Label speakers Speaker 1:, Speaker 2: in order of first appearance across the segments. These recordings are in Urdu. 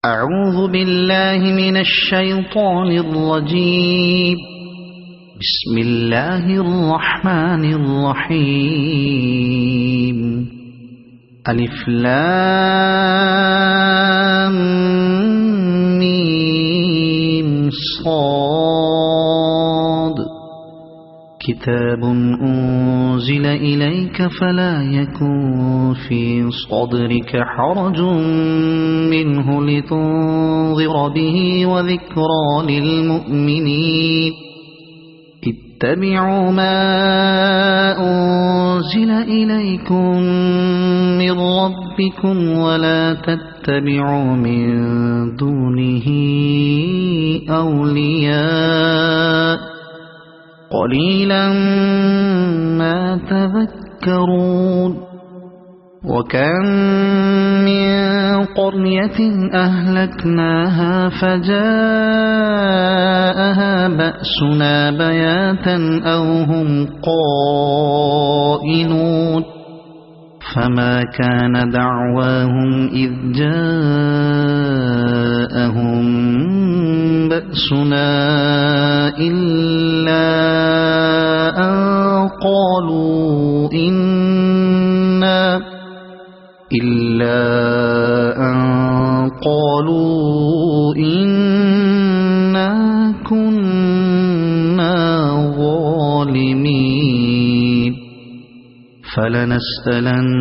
Speaker 1: أعوذ بالله من الشيطان الرجيم. بسم الله الرحمن الرحيم. ألف لام ميم صاد. كتاب أنزل إليك فلا يكن في صدرك حرج منه لتنذر به وذكرى للمؤمنين. اتبعوا ما أنزل إليكم من ربكم ولا تتبعوا من دونه أولياء قليلا ما تذكرون. وكم من قرية أهلكناها فجاءها بأسنا بياتا أو هم قائلون. فما كان دعواهم إذ جاءهم بأسنا إلا أن قالوا إنا كنا ظالمين. فلنسألن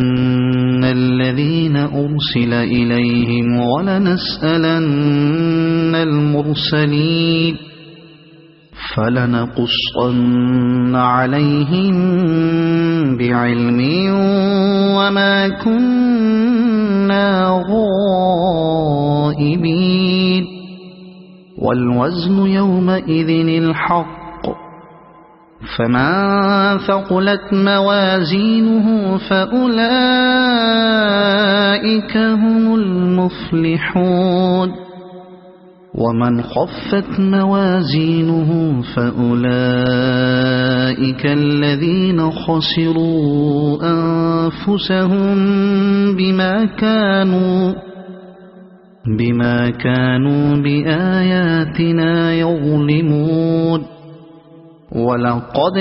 Speaker 1: الذين أرسل إليهم ولنسألن المرسلين. فلنقصن عليهم بعلم وما كنا غائبين. والوزن يومئذ الحق. فمن ثقلت موازينه فأولئك هم المفلحون. ومن خفت موازينه فأولئك الذين خسروا أنفسهم بما كانوا بآياتنا يظلمون. ولقد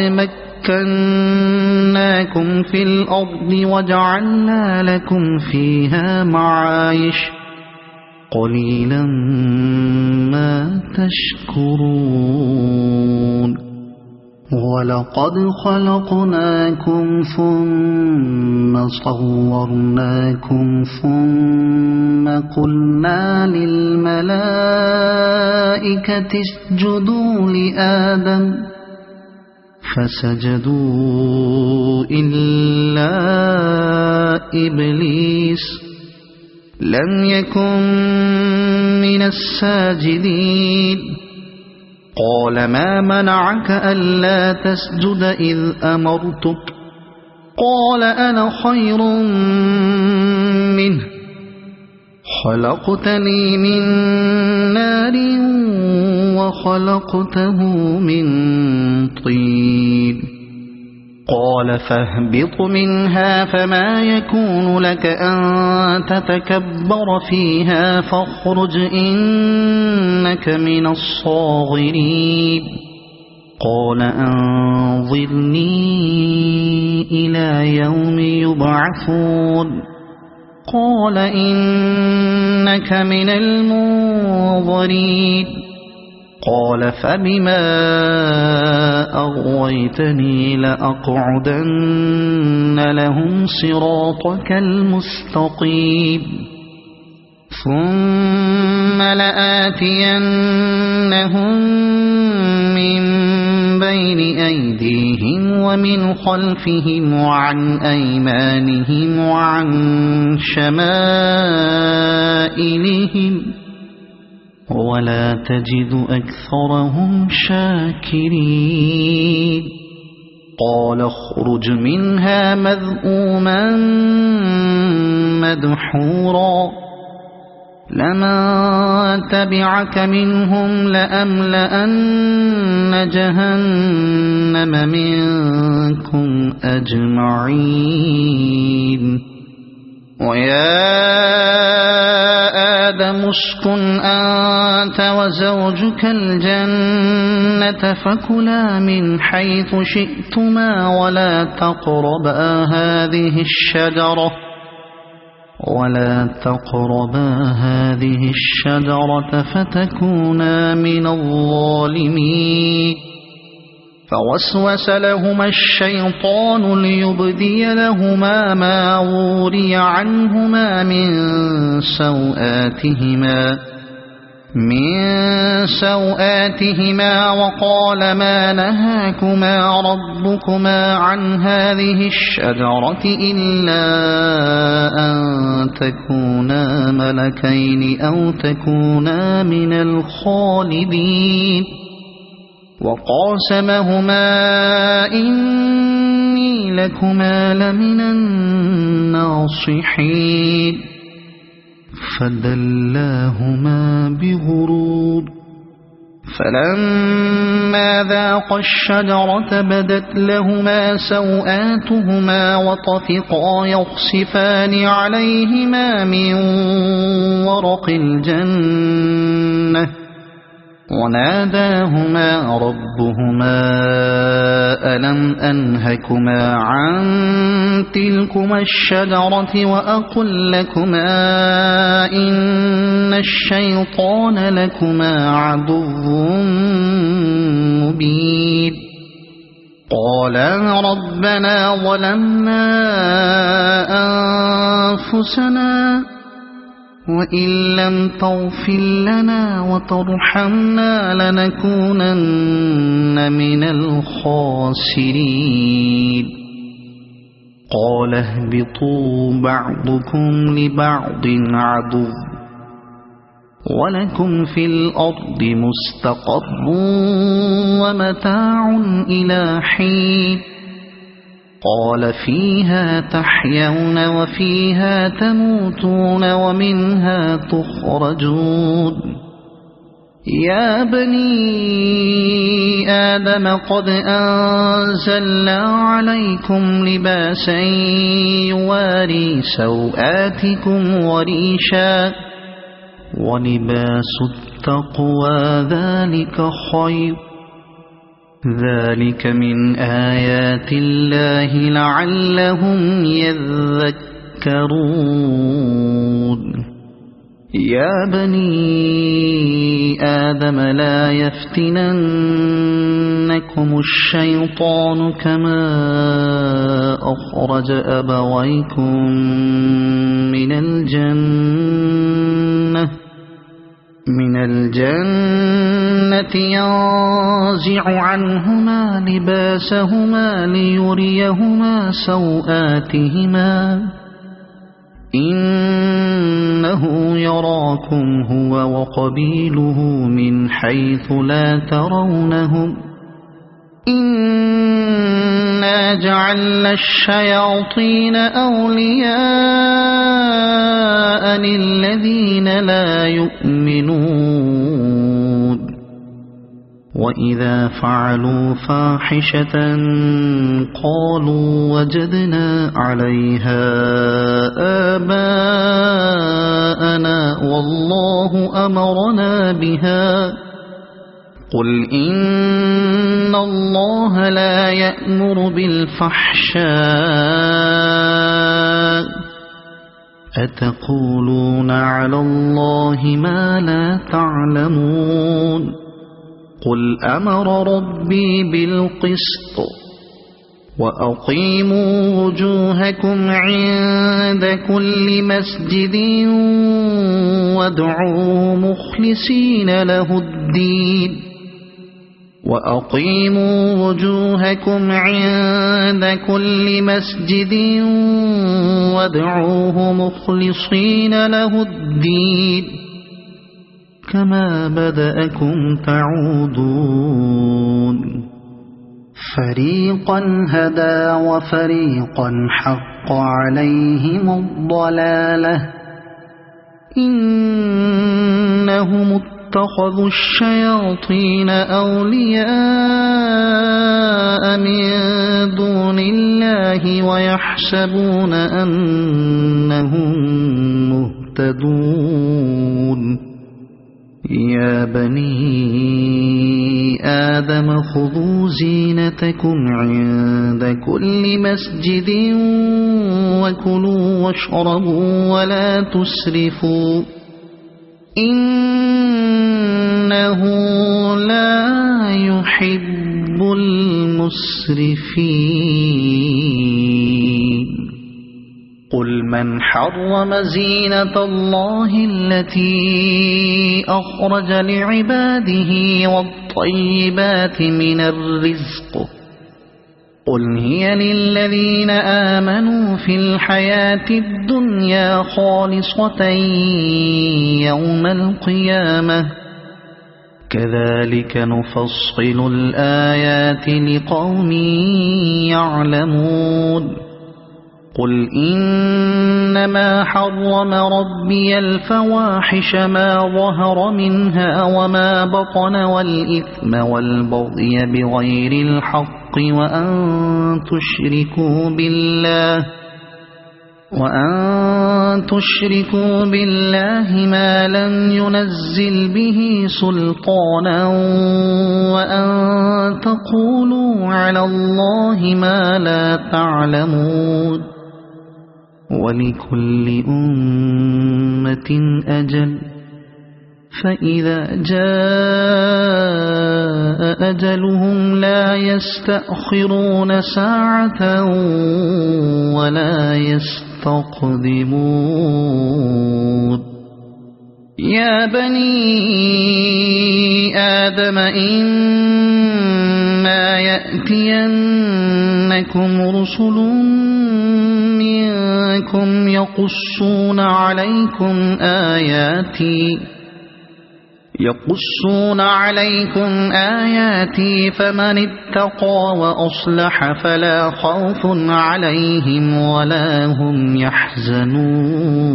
Speaker 1: مكناكم في الأرض وجعلنا لكم فيها معايش قليلا ما تشكرون. ولقد خلقناكم ثم صورناكم ثم قلنا للملائكة اسجدوا لآدم فسجدوا إلا إبليس لم يكن من الساجدين. قال ما منعك ألا تسجد إذ أمرتك؟ قال أنا خير منه خلقتني من نار وخلقته من طين. قال فاهبط منها فما يكون لك أن تتكبر فيها فاخرج إنك من الصاغرين. قال أنظرني إلى يوم يبعثون. قال إنك من المنظرين. قال فبما أغويتني لأقعدن لهم صراطك المستقيم ثم لآتينهم من بين أيديهم ومن خلفهم وعن أيمانهم وعن شمائلهم ولا تجد أكثرهم شاكرين. قال اخرج منها مذءوما مدحورا لمن تبعك منهم لأملأن جهنم منكم أجمعين. ويا آدم اسكن أنت وزوجك الجنة فكلا من حيث شئتما ولا تقربا هذه الشجرة فتكونا من الظالمين فوسوس لهما الشيطان ليبدي لهما ما وري عنهما من سوآتهما وقال ما نهاكما ربكما عن هذه الشجرة إلا أن تكونا ملكين أو تكونا من الخالدين وقاسمهما إني لكما لمن الناصحين فدلاهما بغرور فلما ذاقا الشجرة بدت لهما سوآتهما وطفقا يخصفان عليهما من ورق الجنة وناداهما ربهما ألم أنهكما عن تلكما الشجرة وأقل لكما إن الشيطان لكما عدو مبين قالا ربنا ظلمنا أنفسنا وإن لم تغفر لنا وترحمنا لنكونن من الخاسرين قال اهبطوا بعضكم لبعض عدو ولكم في الأرض مستقر ومتاع إلى حين قال فيها تحيون وفيها تموتون ومنها تخرجون يا بني آدم قد أنزلنا عليكم لباسا يواري سوآتكم وريشا ولباس التقوى ذلك خير ذلك من آيات الله لعلهم يذكرون يا بني آدم لا يفتننكم الشيطان كما أخرج أبويكم من الجنة ينزع عنهما لباسهما ليريهما سوآتهما إنه يراكم هو وقبيله من حيث لا ترونهم إنا جعلنا الشياطين أولياء للذين لا يؤمنون وإذا فعلوا فاحشة قالوا وجدنا عليها آباءنا والله أمرنا بها قل إن الله لا يأمر بالفحشاء أتقولون على الله ما لا تعلمون قل أمر ربي بالقسط وأقيموا وجوهكم عند كل مسجد وادعوه مخلصين له الدين وأقيموا وجوهكم عند كل مسجد وادعوه مخلصين له الدين كما بدأكم تعودون فريقا هدى وفريقا حق عليهم الضلالة إنهم اتخذوا الشياطين أولياء من دون الله ويحسبون أنهم مهتدون يا بني آدم خذوا زينتكم عند كل مسجد وكلوا واشربوا ولا تسرفوا إنه لا يحب المسرفين قل من حرم زينة الله التي أخرج لعباده والطيبات من الرزق قل هي للذين آمنوا في الحياة الدنيا خالصة يوم القيامة كذلك نفصل الآيات لقوم يعلمون قل إنما حرم ربي الفواحش ما ظهر منها وما بطن والإثم والبغي بغير الحق وأن تشركوا بالله ما لم ينزل به سلطانا وأن تقولوا على الله ما لا تعلمون ولكل أمة أجل فإذا جاء أجلهم لا يستأخرون ساعة ولا يستقدمون يا بني آدم إما يأتينكم رسل منكم يقصون عليكم آياتي فمن اتقى وأصلح فلا خوف عليهم ولا هم يحزنون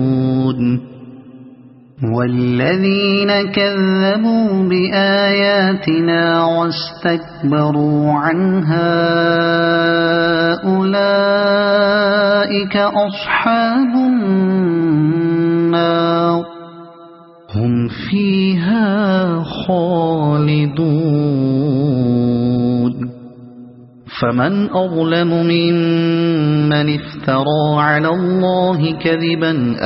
Speaker 1: والذين كذبوا بآياتنا واستكبروا عنها أولئك أصحاب النار هم فيها خالدون فمن أظلم ممن افترى على الله كذبا